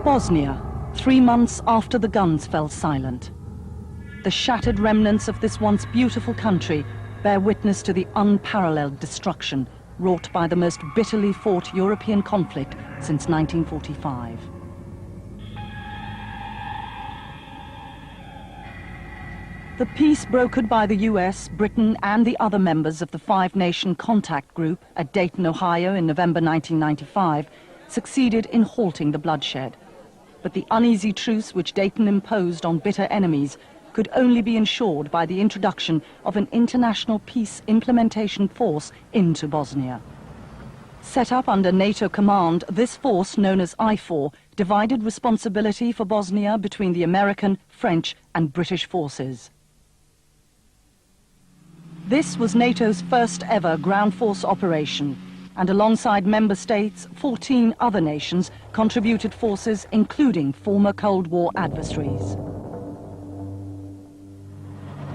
Bosnia, 3 months after the guns fell silent. The shattered remnants of this once beautiful country bear witness to the unparalleled destruction wrought by the most bitterly fought European conflict since 1945. The peace brokered by the US, Britain and the other members of the five-nation contact group at Dayton, Ohio in November 1995 succeeded in halting the bloodshed. But the uneasy truce which Dayton imposed on bitter enemies could only be ensured by the introduction of an international peace implementation force into Bosnia. Set up under NATO command, this force, known as IFOR, divided responsibility for Bosnia between the American, French and British forces. This was NATO's first ever ground force operation, and alongside member states, 14 other nations contributed forces including former Cold War adversaries.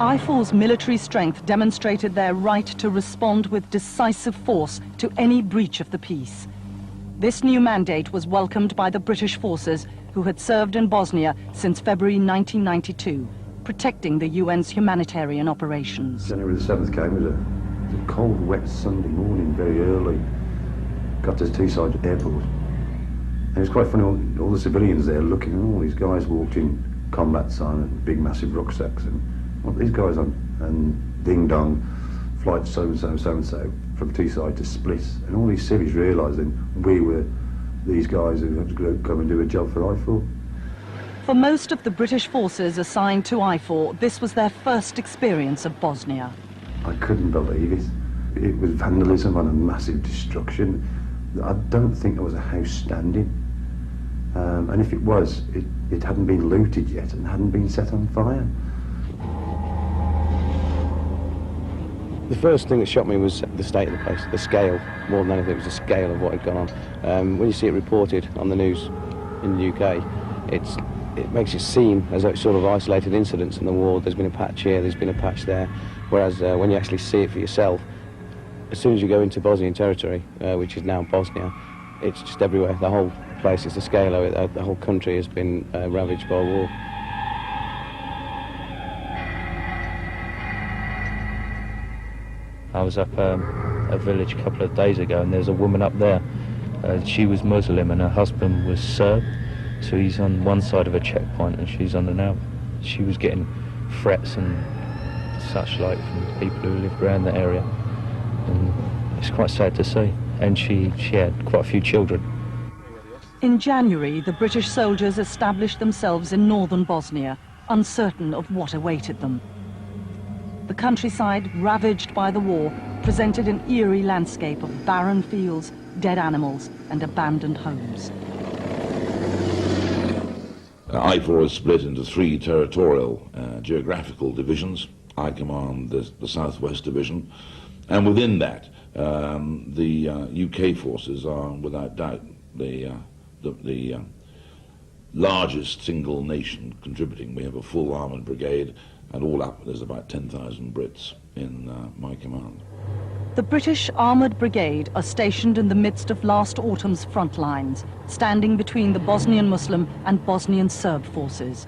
IFOR's military strength demonstrated their right to respond with decisive force to any breach of the peace. This new mandate was welcomed by the British forces who had served in Bosnia since February 1992, protecting the UN's humanitarian operations. January the 7th came, it was a cold, wet Sunday morning, very early. Got to Teesside Airport. And it was quite funny, all the civilians there looking, and all these guys walked in, combat sign, and big massive rucksacks, and what these guys on, and ding dong, flight so-and-so, so-and-so, from Teesside to Split. And all these civvies realising we were these guys who had to come and do a job for IFOR. For most of the British forces assigned to IFOR, this was their first experience of Bosnia. I couldn't believe it. It was vandalism and a massive destruction. I don't think there was a house standing. And if it was, it hadn't been looted yet and hadn't been set on fire. The first thing that shocked me was the state of the place, the scale. More than anything, it was the scale of what had gone on. When you see it reported on the news in the UK, it makes it seem as though it's sort of isolated incidents in the war. There's been a patch here, there's been a patch there. Whereas when you actually see it for yourself, as soon as you go into Bosnian territory, which is now Bosnia, it's just everywhere. The whole place, it's the scale of it. The whole country has been ravaged by war. I was up a village a couple of days ago, and there's a woman up there. She was Muslim and her husband was Serb, so he's on one side of a checkpoint and she's on another. She was getting threats and such like from people who lived around the area, and it's quite sad to see. And she had quite a few children. In January, the British soldiers established themselves in northern Bosnia, uncertain of what awaited them. The countryside, ravaged by the war, presented an eerie landscape of barren fields, dead animals and abandoned homes. IFOR is split into 3 territorial geographical divisions. I command the Southwest Division, and within that the UK forces are without doubt the largest single nation contributing. We have a full armoured brigade, and all up there's about 10,000 Brits in my command. The British Armoured Brigade are stationed in the midst of last autumn's front lines, standing between the Bosnian Muslim and Bosnian Serb forces.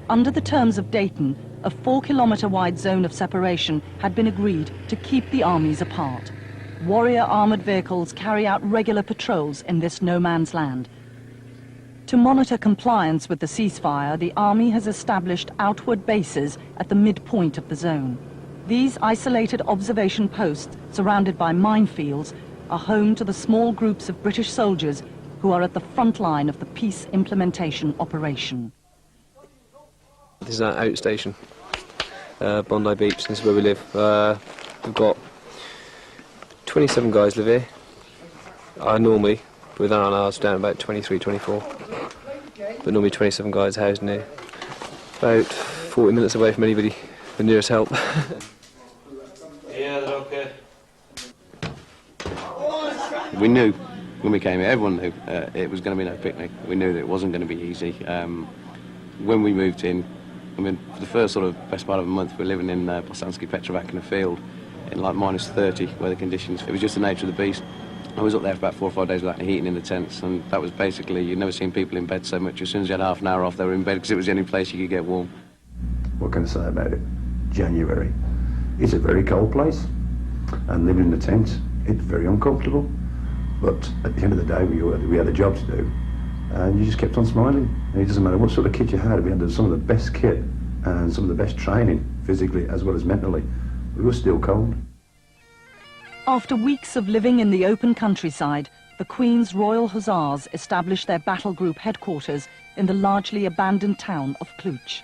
Under the terms of Dayton, a 4-kilometre-wide zone of separation had been agreed to keep the armies apart. Warrior armoured vehicles carry out regular patrols in this no-man's land. To monitor compliance with the ceasefire, the army has established outward bases at the midpoint of the zone. These isolated observation posts, surrounded by minefields, are home to the small groups of British soldiers who are at the front line of the peace implementation operation. This is our outstation, Bondi Beach. This is where we live. We've got 27 guys live here. Normally, with R&Rs, down about 23, 24. But normally 27 guys housed in here. About 40 minutes away from anybody, the nearest help. Yeah, they're okay. We knew when we came here, everyone knew it was going to be no picnic. We knew that it wasn't going to be easy. When we moved in, I mean, for the first sort of best part of a month, we were living in Bosanski Petrovac in a field in like -30 weather conditions. It was just the nature of the beast. I was up there for about 4 or 5 days without any heating in the tents, and that was basically, you'd never seen people in bed so much. As soon as you had half an hour off, they were in bed because it was the only place you could get warm. What can I say about it? January. It's a very cold place, and living in a tent, it's very uncomfortable. But at the end of the day, we had a job to do, and you just kept on smiling. And it doesn't matter what sort of kit you had. We had some of the best kit and some of the best training, physically as well as mentally. We were still cold. After weeks of living in the open countryside, the Queen's Royal Hussars established their battle group headquarters in the largely abandoned town of Cluj.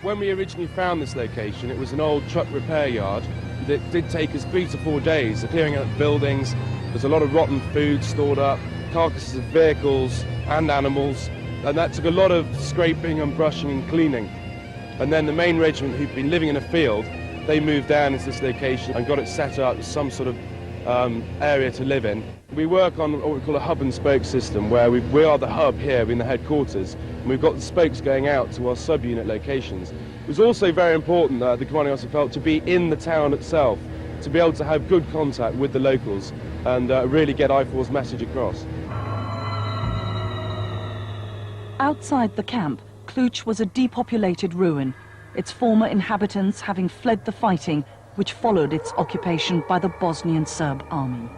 When we originally found this location, it was an old truck repair yard that did take us 3 to 4 days, clearing out buildings. There's a lot of rotten food stored up, carcasses of vehicles and animals, and that took a lot of scraping and brushing and cleaning. And then the main regiment, who'd been living in a field, they moved down into this location and got it set up as some sort of area to live in. We work on what we call a hub and spoke system, where we are the hub here in the headquarters, and we've got the spokes going out to our sub-unit locations. It was also very important, the commanding officer felt, to be in the town itself, to be able to have good contact with the locals and really get IFOR's message across. Outside the camp, Cluj was a depopulated ruin, its former inhabitants having fled the fighting which followed its occupation by the Bosnian Serb army.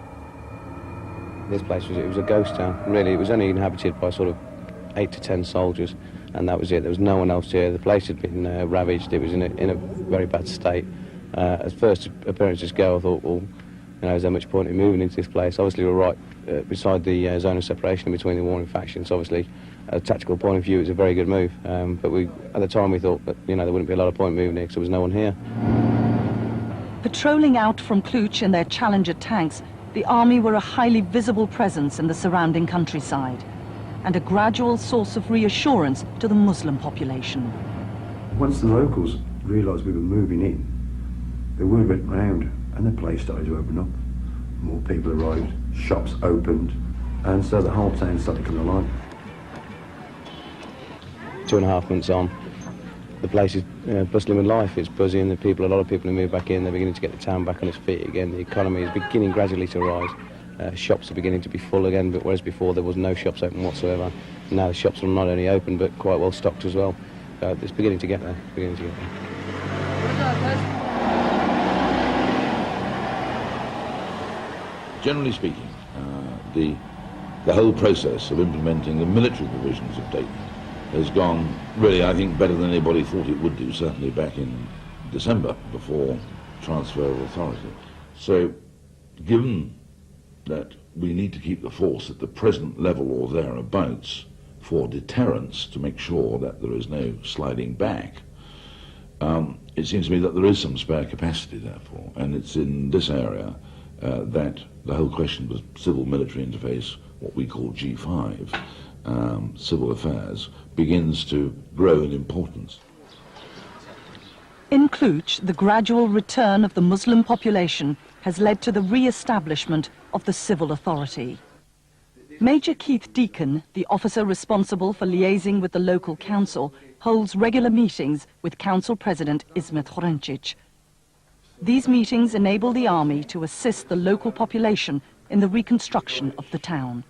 This place was a ghost town, really. It was only inhabited by sort of 8 to 10 soldiers, and that was it. There was no one else here. The place had been ravaged. It was in a very bad state. As first appearances go, I thought, well, is there much point in moving into this place? Obviously, we're right beside the zone of separation between the warring factions. Obviously, at a tactical point of view, it was a very good move. But at the time, we thought that there wouldn't be a lot of point moving here because there was no one here. Patrolling out from Cluj in their Challenger tanks, the army were a highly visible presence in the surrounding countryside and a gradual source of reassurance to the Muslim population. Once the locals realised we were moving in, the word went round and the place started to open up. More people arrived, shops opened, and so the whole town started coming alive. 2.5 months on, the place is bustling with life. It's buzzing. A lot of people have moved back in. They're beginning to get the town back on its feet again. The economy is beginning gradually to rise. Shops are beginning to be full again, but whereas before there was no shops open whatsoever, now the shops are not only open but quite well stocked as well. It's beginning to get there. Generally speaking, the whole process of implementing the military provisions of Dayton has gone really, I think, better than anybody thought it would do, certainly back in December, before transfer of authority. So, given that we need to keep the force at the present level or thereabouts for deterrence to make sure that there is no sliding back, it seems to me that there is some spare capacity, therefore, and it's in this area that the whole question of civil-military interface, what we call G5, civil affairs, begins to grow in importance. In Cluj, the gradual return of the Muslim population has led to the re-establishment of the civil authority. Major Keith Deacon, the officer responsible for liaising with the local council, holds regular meetings with Council President Ismet Horencic. These meetings enable the army to assist the local population in the reconstruction of the town.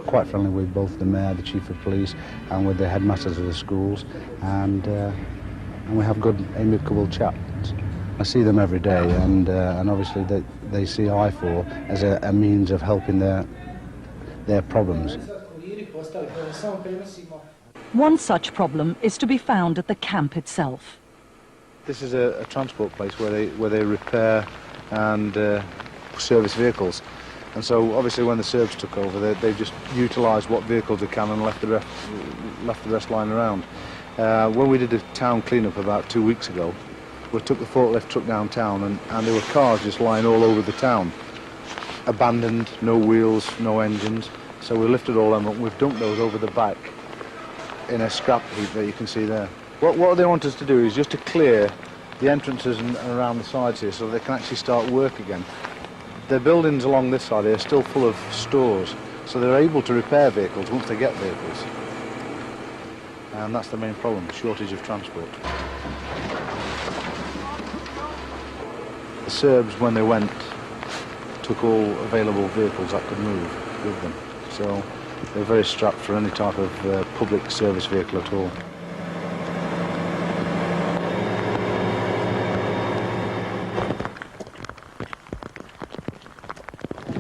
Quite friendly with both the mayor, the chief of police, and with the headmasters of the schools, and we have good, amicable chats. I see them every day, and obviously they see IFOR as a means of helping their problems. One such problem is to be found at the camp itself. This is a transport place where they repair and service vehicles. And so obviously when the Serbs took over, they just utilised what vehicles they can and left the rest lying around. When we did a town clean-up about 2 weeks ago, we took the forklift truck downtown and there were cars just lying all over the town. Abandoned, no wheels, no engines. So we lifted all them up and we've dumped those over the back in a scrap heap that you can see there. What they want us to do is just to clear the entrances and around the sides here so they can actually start work again. The buildings along this side are still full of stores, so they're able to repair vehicles once they get vehicles. And that's the main problem, shortage of transport. The Serbs, when they went took all available vehicles that could move with them. So they're very strapped for any type of public service vehicle at all.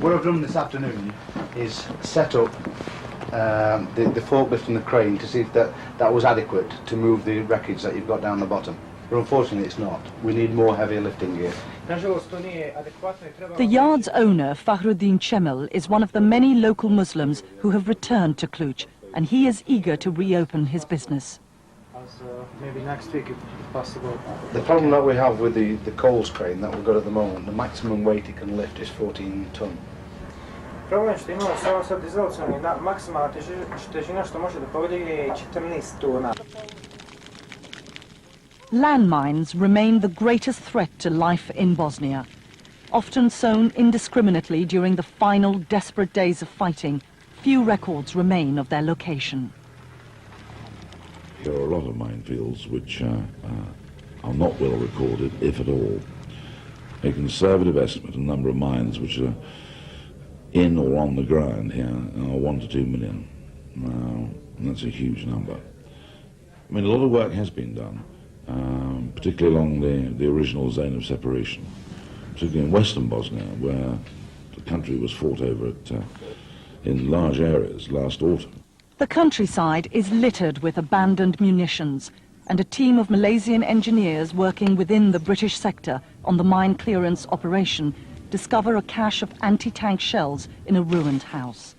What I've done this afternoon is set up the forklift and the crane to see if that was adequate to move the wreckage that you've got down the bottom. But unfortunately it's not. We need more heavy lifting gear. The yard's owner, Fahruddin Cemil, is one of the many local Muslims who have returned to Cluj, and he is eager to reopen his business. Maybe next week if possible. The problem that we have with the coals crane that we've got at the moment, the maximum weight it can lift is 14 ton. Problem što imamo samo sad izolacioni, da maksimalna težina što može da podigne je 14 tona. Landmines remain the greatest threat to life in Bosnia. Often sown indiscriminately during the final desperate days of fighting, few records remain of their location. There are a lot of minefields which are not well recorded, if at all. A conservative estimate of the number of mines which are in or on the ground here are 1 to 2 million. And that's a huge number. I mean, a lot of work has been done, particularly along the original zone of separation, particularly in western Bosnia, where the country was fought over in large areas last autumn. The countryside is littered with abandoned munitions, and a team of Malaysian engineers working within the British sector on the mine clearance operation discover a cache of anti-tank shells in a ruined house.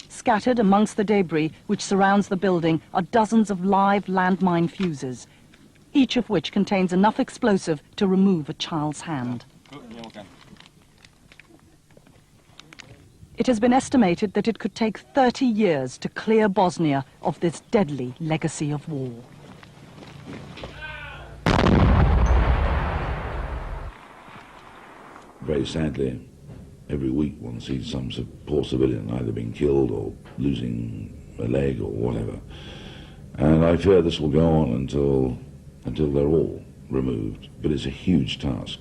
Scattered amongst the debris which surrounds the building are dozens of live landmine fuses, each of which contains enough explosive to remove a child's hand. It has been estimated that it could take 30 years to clear Bosnia of this deadly legacy of war. Very sadly, every week one sees some poor civilian either being killed or losing a leg or whatever. And I fear this will go on until they're all removed, but it's a huge task.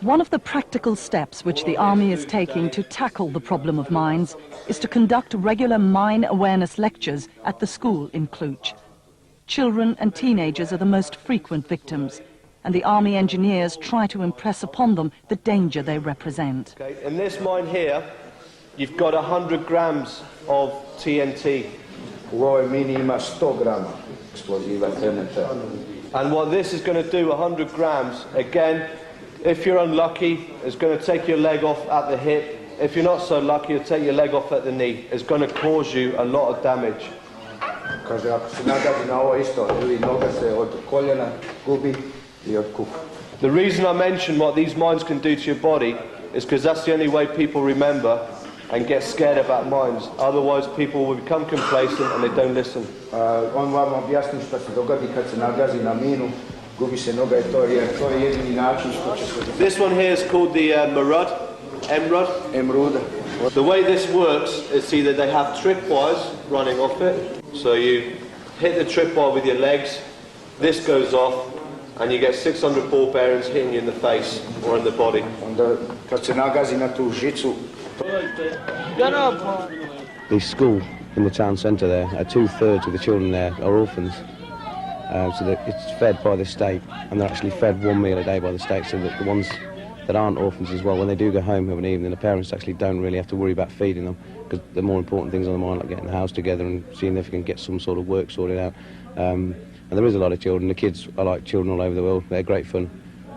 One of the practical steps which the army is taking to tackle the problem of mines is to conduct regular mine awareness lectures at the school in Cluj. Children and teenagers are the most frequent victims, and the army engineers try to impress upon them the danger they represent. Okay, in this mine here, you've got 100 grams of TNT. And what this is going to do, 100 grams, again, if you're unlucky, it's going to take your leg off at the hip. If you're not so lucky, it'll take your leg off at the knee. It's going to cause you a lot of damage. The reason I mention what these mines can do to your body is because that's the only way people remember and get scared about mines. Otherwise, people will become complacent and they don't listen. This one here is called the Emrud. The way this works is either they have tripwires running off it, so you hit the tripwire with your legs, this goes off, and you get 600 ball bearings hitting you in the face or in the body. The school in the town centre there, 2/3 of the children there are orphans. So that it's fed by the state, and they're actually fed 1 meal a day by the state, so that the ones that aren't orphans as well, when they do go home of an evening, the parents actually don't really have to worry about feeding them, because the more important things on the mind, like getting the house together and seeing if we can get some sort of work sorted out. And there is a lot of children. The kids are like children all over the world. They're great fun.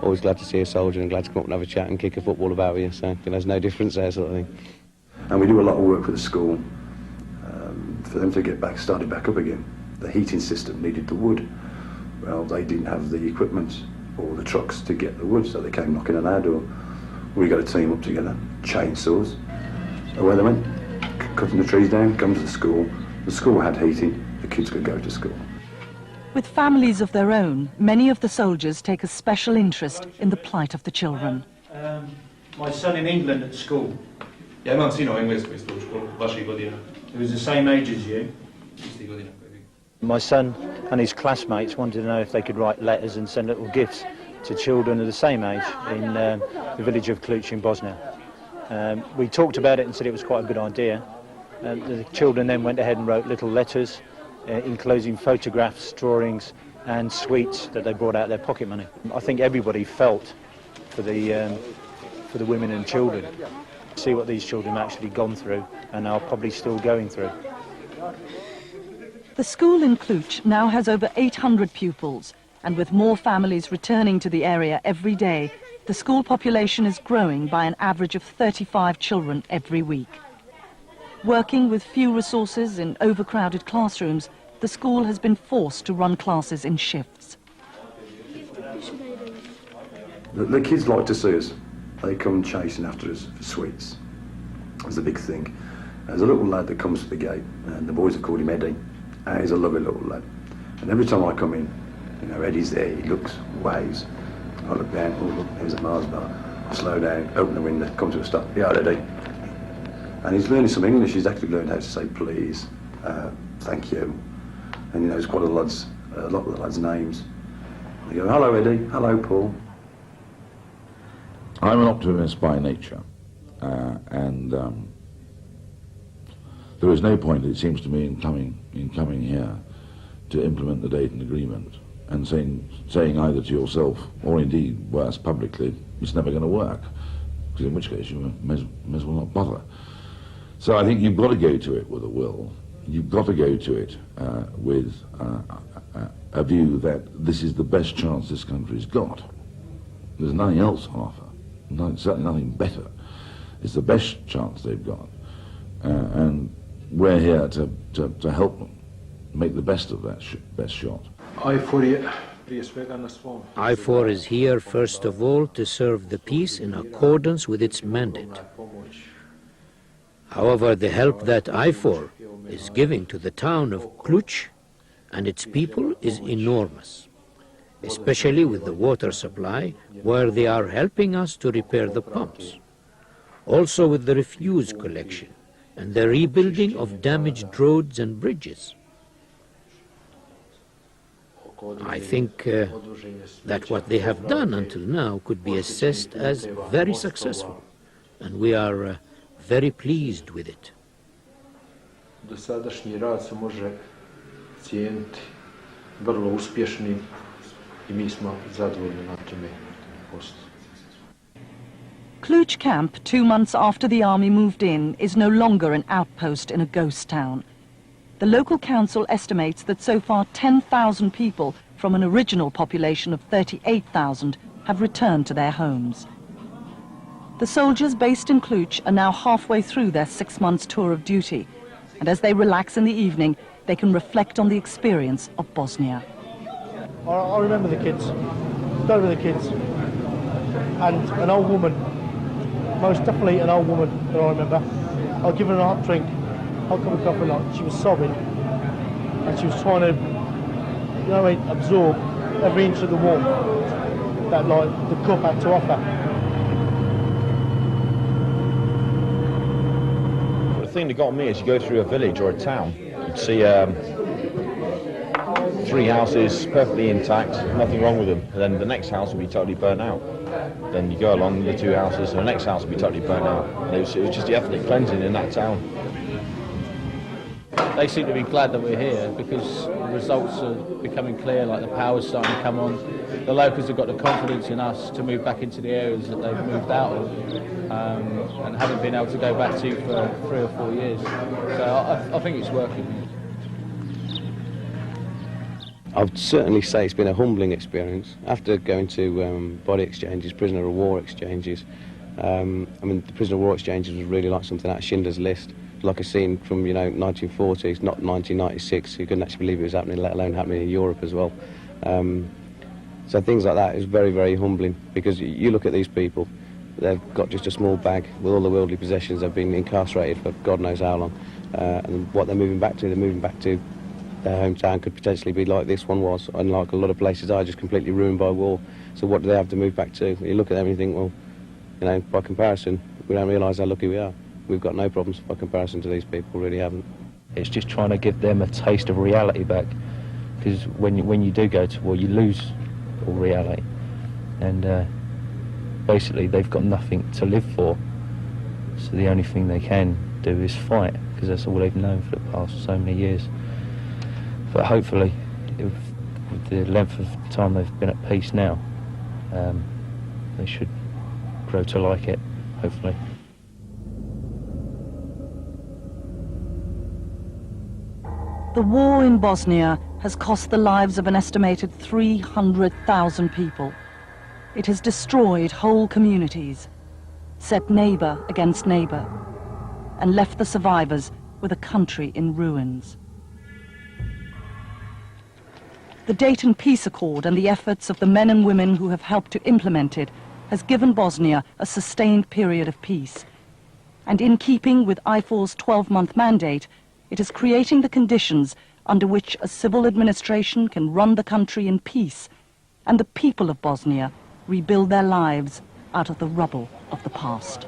Always glad to see a soldier and glad to come up and have a chat and kick a football about with you, so there's no difference there, sort of thing. And we do a lot of work for the school, for them to get started back up again. The heating system needed the wood. Well, they didn't have the equipment or the trucks to get the wood, so they came knocking on our door. We got a team up together, chainsaws. So away they went, cutting the trees down, come to the school. The school had heating, the kids could go to school. With families of their own, many of the soldiers take a special interest in the plight of the children. My son in England at school. Ja imam sina u Engleskoj isto u školu, vaših godina. He was the same age as you. Istih godina. My son and his classmates wanted to know if they could write letters and send little gifts to children of the same age in the village of Kluch in Bosnia. We talked about it and said it was quite a good idea. The children then went ahead and wrote little letters enclosing photographs, drawings and sweets that they brought out of their pocket money. I think everybody felt for the women and children. See what these children have actually gone through and are probably still going through. The school in Kluch now has over 800 pupils, and with more families returning to the area every day, the school population is growing by an average of 35 children every week. Working with few resources in overcrowded classrooms, the school has been forced to run classes in shifts. The kids like to see us. They come chasing after us for sweets. It's a big thing. There's a little lad that comes to the gate, and the boys have called him Eddie. He's a lovely little lad. And every time I come in, you know, Eddie's there, he looks, waves. I look down, oh look, there's a Mars bar. I slow down, open the window, come to a stop. Yeah, Eddie. And he's learning some English. He's actually learned how to say please, thank you. And he knows quite a lot of the lads' names. They go, hello Eddie, hello Paul. I'm an optimist by nature, and there is no point, it seems to me, in coming here to implement the Dayton Agreement and saying either to yourself or indeed worse publicly, it's never going to work, because in which case you may as well not bother. So I think you've got to go to it with a will. You've got to go to it with a view that this is the best chance this country's got. There's nothing else on offer. Certainly nothing better. It's the best chance they've got, and we're here to help them make the best of that best shot. IFOR is here first of all to serve the peace in accordance with its mandate. However, the help that IFOR is giving to the town of Kluch and its people is enormous, especially with the water supply, where they are helping us to repair the pumps. Also with the refuse collection and the rebuilding of damaged roads and bridges. I think that what they have done until now could be assessed as very successful, and we are very pleased with it. Dosadašnji rad se može cijeniti vrlo uspješnim I mi smo zadovoljni na tome postu. Kluch camp, 2 months after the army moved in, is no longer an outpost in a ghost town. The local council estimates that so far 10,000 people from an original population of 38,000 have returned to their homes. The soldiers based in Kluch are now halfway through their 6 months tour of duty, and as they relax in the evening, they can reflect on the experience of Bosnia. I remember the kids, go with the kids, and an old woman, most definitely an old woman that I remember. I'll give her a hot drink, hot cup of coffee, like she was sobbing, and she was trying to, you know, absorb every inch of the warmth that, like, the cup had to offer. The thing that got me is you go through a village or a town, you'd see 3 houses perfectly intact, nothing wrong with them, and then the next house will be totally burnt out. Then you go along the 2 houses and the next house will be totally burnt out. And it was just the ethnic cleansing in that town. They seem to be glad that we're here because the results are becoming clear, like the power's starting to come on. The locals have got the confidence in us to move back into the areas that they've moved out of and haven't been able to go back to for 3 or 4 years. So I think it's working. I'd certainly say it's been a humbling experience. After going to body exchanges, prisoner of war exchanges, I mean, the prisoner of war exchanges was really like something out of Schindler's List, like a scene from, you know, 1940s, not 1996. You couldn't actually believe it was happening, let alone happening in Europe as well. So things like that is very, very humbling, because you look at these people, they've got just a small bag with all the worldly possessions, they've been incarcerated for God knows how long, and what they're moving back to their hometown could potentially be like this one was, and like a lot of places are just completely ruined by war. So what do they have to move back to? You look at them and you think, well, you know, by comparison, we don't realise how lucky we are. We've got no problems by comparison to these people, really haven't. It's just trying to give them a taste of reality back, because when you do go to war, you lose all reality. and basically they've got nothing to live for, so the only thing they can do is fight, because that's all they've known for the past so many years. But hopefully, with the length of time they've been at peace now, they should grow to like it, hopefully. The war in Bosnia has cost the lives of an estimated 300,000 people. It has destroyed whole communities, set neighbour against neighbour, and left the survivors with a country in ruins. The Dayton Peace Accord and the efforts of the men and women who have helped to implement it has given Bosnia a sustained period of peace. And in keeping with IFOR's 12-month mandate, it is creating the conditions under which a civil administration can run the country in peace, and the people of Bosnia rebuild their lives out of the rubble of the past.